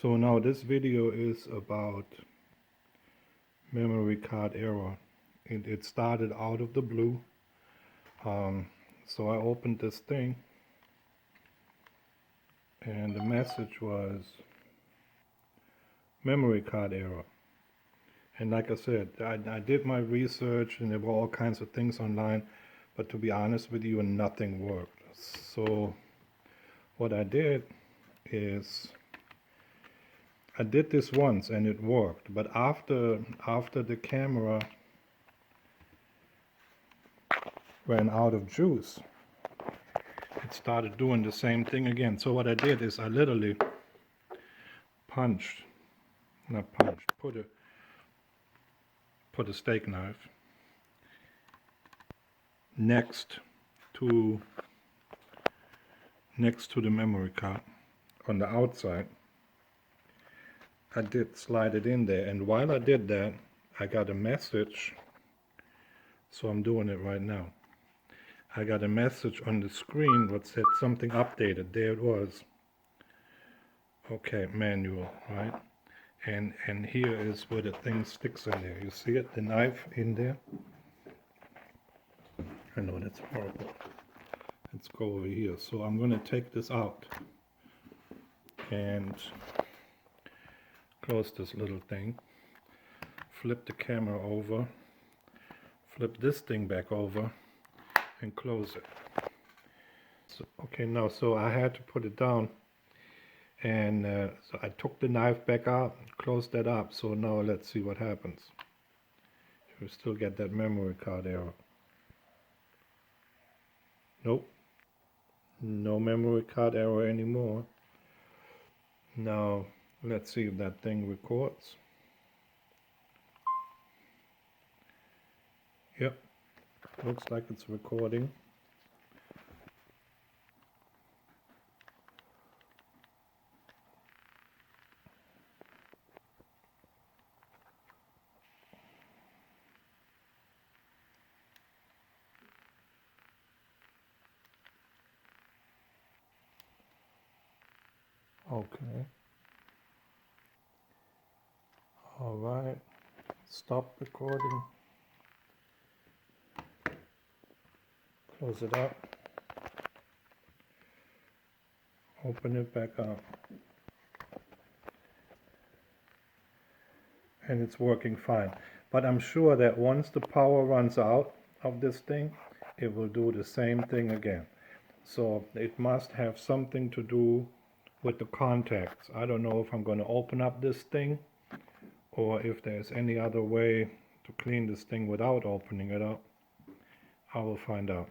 So now this video is about memory card error. It started out of the blue. So I opened this thing and the message was memory card error. And like I said, I did my research and there were all kinds of things online, but to be honest with you, nothing worked. So what I did is I did this once and it worked, but after the camera ran out of juice, it started doing the same thing again. So what I did is I literally put a steak knife next to the memory card on the outside. I did slide it in there, and while I did that, I got a message. So I'm doing it right now. I got a message on the screen that said something updated. There it was. Okay, manual, right? And here is where the thing sticks in there. You see it? The knife in there. I know that's horrible. Let's go over here. So I'm going to take this out and close this little thing. Flip the camera over. Flip this thing back over and close it. So, okay, now so I had to put it down, and so I took the knife back out, closed that up. So now let's see what happens. You still get that memory card error. Nope, no memory card error anymore. Now let's see if that thing records. Yep, looks like it's recording. Okay. All right. Stop recording. Close it up. Open it back up. And it's working fine. But I'm sure that once the power runs out of this thing, it will do the same thing again. So it must have something to do with the contacts. I don't know if I'm going to open up this thing or if there's any other way to clean this thing without opening it up. I will find out.